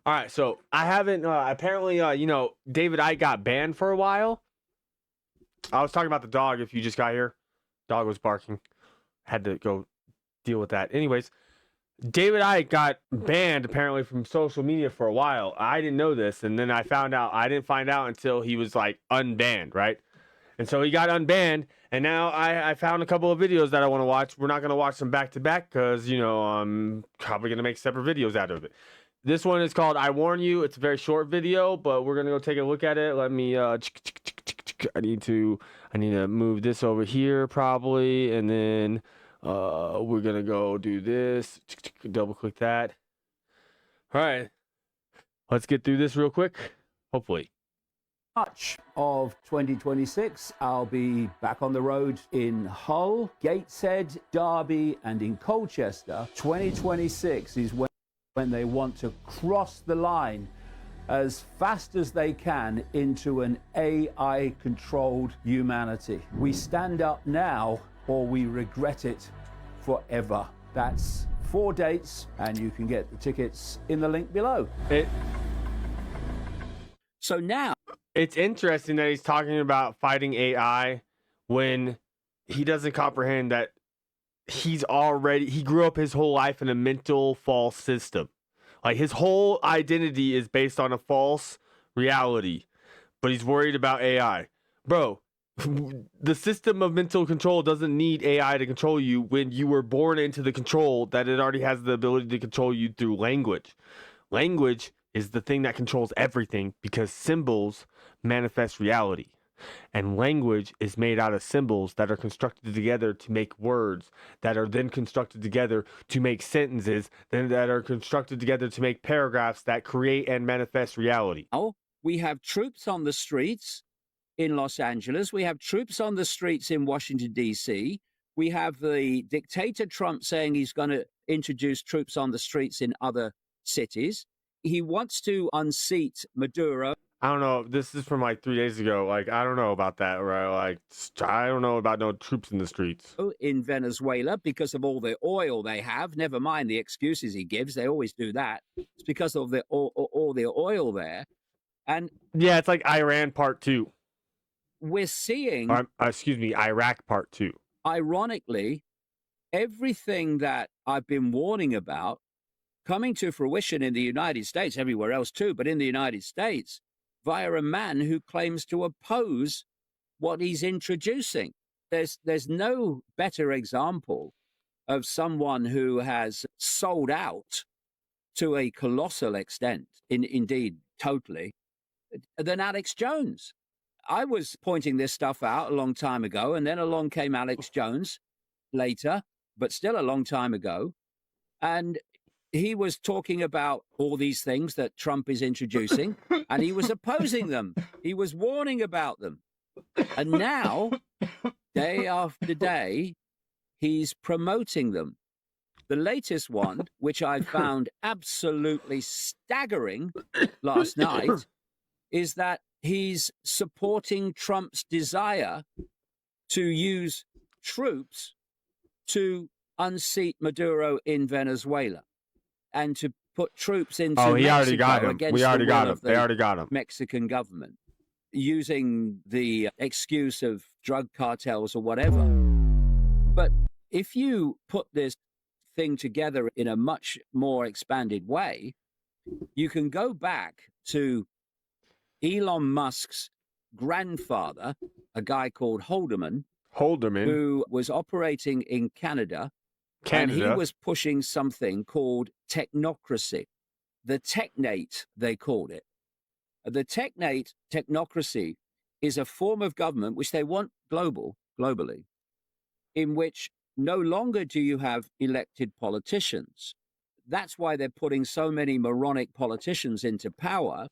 All right, so I haven't. Apparently, David Icke got banned for a while. I was talking about the dog. If you just got here, dog was barking. Had to go deal with that. Anyways, David Icke got banned apparently from social media for a while. I didn't know this, and then I found out. I didn't find out until he was like unbanned, right? And so he got unbanned, and now I found a couple of videos that I want to watch. We're not going to watch them back to back because, I'm probably going to make separate videos out of it. This one is called I Warn You. It's a very short video, but we're going to go take a look at it. Let me, I need to move this over here probably, and then we're going to go do this. Double click that. All right. Let's get through this real quick, hopefully. March of 2026, I'll be back on the road in Hull, Gateshead, Derby, and in Colchester. 2026 is when they want to cross the line as fast as they can into an AI-controlled humanity. We stand up now or we regret it forever. That's 4 dates, and you can get the tickets in the link below. So now, it's interesting that he's talking about fighting AI when he doesn't comprehend that he grew up his whole life in a mental false system. Like his whole identity is based on a false reality, but he's worried about AI. Bro, the system of mental control doesn't need AI to control you when you were born into the control that it already has the ability to control you through language. Language is the thing that controls everything because symbols manifest reality. And language is made out of symbols that are constructed together to make words that are then constructed together to make sentences, then that are constructed together to make paragraphs that create and manifest reality. Oh, we have troops on the streets in Los Angeles. We have troops on the streets in Washington, D.C. We have the dictator Trump saying he's going to introduce troops on the streets in other cities. He wants to unseat Maduro. I don't know. This is from like 3 days ago. Like, I don't know about that, right? Like, I don't know about no troops in the streets. In Venezuela because of all the oil they have. Never mind the excuses he gives. They always do that. It's because of all the oil there. And yeah, it's like Iran Part 2. We're seeing... Iraq Part 2. Ironically, everything that I've been warning about coming to fruition in the United States, everywhere else too, but in the United States, via a man who claims to oppose what he's introducing. There's no better example of someone who has sold out to a colossal extent, indeed totally, than Alex Jones. I was pointing this stuff out a long time ago, and then along came Alex Jones later, but still a long time ago. And he was talking about all these things that Trump is introducing, and he was opposing them. He was warning about them. And now, day after day, he's promoting them. The latest one, which I found absolutely staggering last night, is that he's supporting Trump's desire to use troops to unseat Maduro in Venezuela and to put troops into Mexico already got him. We already got him. They already got him. Mexican government using the excuse of drug cartels or whatever. But if you put this thing together in a much more expanded way, you can go back to Elon Musk's grandfather, a guy called Haldeman, who was operating in Canada. And he was pushing something called technocracy. The technate, they called it. The technocracy is a form of government which they want globally, in which no longer do you have elected politicians. That's why they're putting so many moronic politicians into power,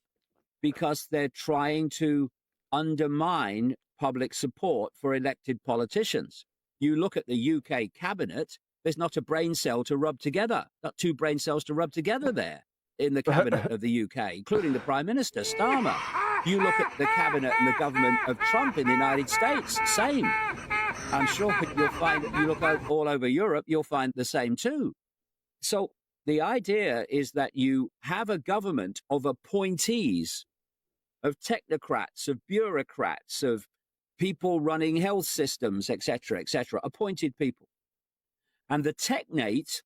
because they're trying to undermine public support for elected politicians. You look at the UK cabinet, there's not a brain cell to rub together, not two brain cells to rub together there in the cabinet of the UK, including the Prime Minister, Starmer. You look at the cabinet and the government of Trump in the United States, same. I'm sure you'll find, you look all over Europe, you'll find the same too. So The idea is that you have a government of appointees, of technocrats, of bureaucrats, of people running health systems, etc., appointed people. And the technate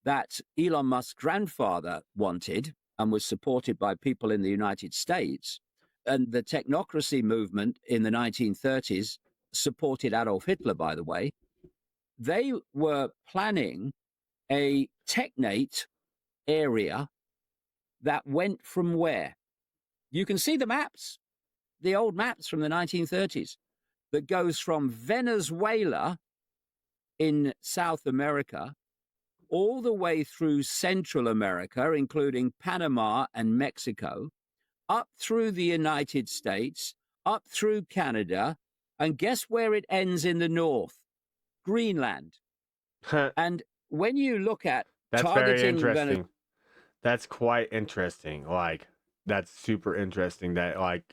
that Elon Musk's grandfather wanted and was supported by people in the United States, and the technocracy movement in the 1930s supported Adolf Hitler, by the way, they were planning a technate area that went from where? You can see the maps, the old maps from the 1930s, that goes from Venezuela in South America all the way through Central America, including Panama and Mexico, up through the United States, up through Canada, and guess where it ends in the north? Greenland. And when you look at That's targeting very interesting. That's quite interesting. Like, that's super interesting that, like,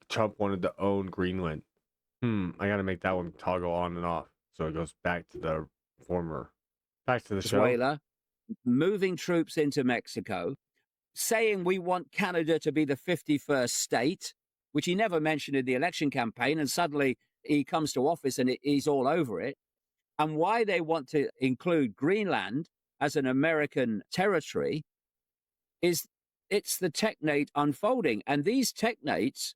Trump wanted to own Greenland. I gotta make that one toggle on and off. So it goes back to the back to the show. Venezuela, moving troops into Mexico, saying we want Canada to be the 51st state, which he never mentioned in the election campaign, and suddenly he comes to office and he's all over it. And why they want to include Greenland as an American territory is it's the technate unfolding. And these technates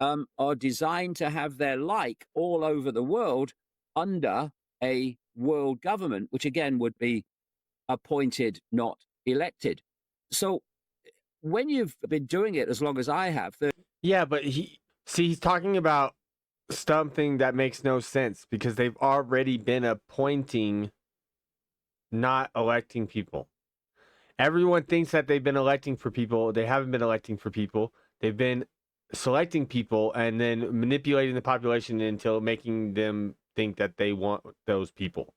are designed to have their like all over the world under a world government, which again would be appointed, not elected. So when you've been doing it as long as I have. Yeah, but he's talking about something that makes no sense because they've already been appointing, not electing people. Everyone thinks that they've been electing for people. They haven't been electing for people. They've been selecting people and then manipulating the population until making them think that they want those people.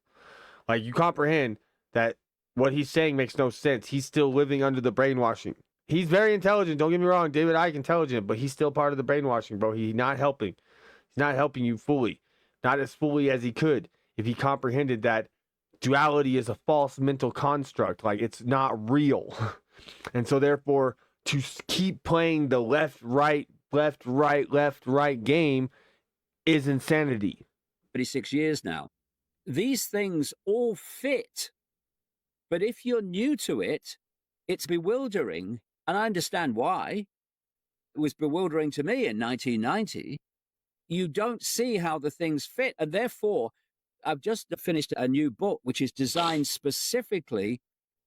Like, you comprehend that what he's saying makes no sense. He's still living under the brainwashing. He's very intelligent. Don't get me wrong. David Icke intelligent, but he's still part of the brainwashing, bro. He's not helping. He's not helping you fully. Not as fully as he could if he comprehended that duality is a false mental construct. Like, it's not real. And so therefore, to keep playing the left, right game is insanity. 36 years now. These things all fit. But if you're new to it, it's bewildering. And I understand why. It was bewildering to me in 1990. You don't see how the things fit. And therefore, I've just finished a new book, which is designed specifically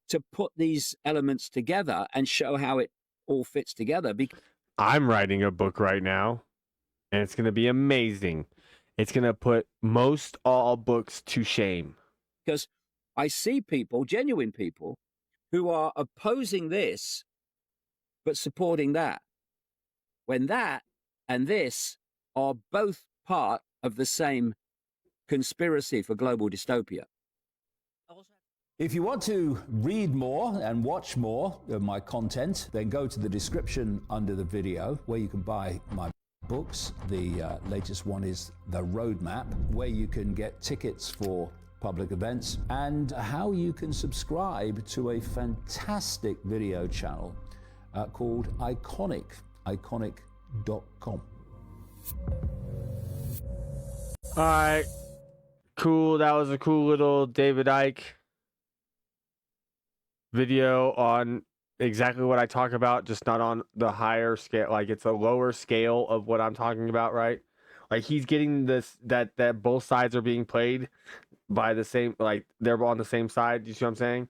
to put these elements together and show how it all fits together. I'm writing a book right now, and it's going to be amazing. It's going to put most all books to shame. Because I see people, genuine people, who are opposing this, but supporting that. When that and this are both part of the same conspiracy for global dystopia. If you want to read more and watch more of my content, then go to the description under the video where you can buy my books. The latest one is The Roadmap, where you can get tickets for public events and how you can subscribe to a fantastic video channel called Iconic, iconic.com. All right. Cool. That was a cool little David Icke video on exactly what I talk about, just not on the higher scale. Like, it's a lower scale of what I'm talking about, right? Like, he's getting this, that both sides are being played by the same, like, they're on the same side. You see what I'm saying?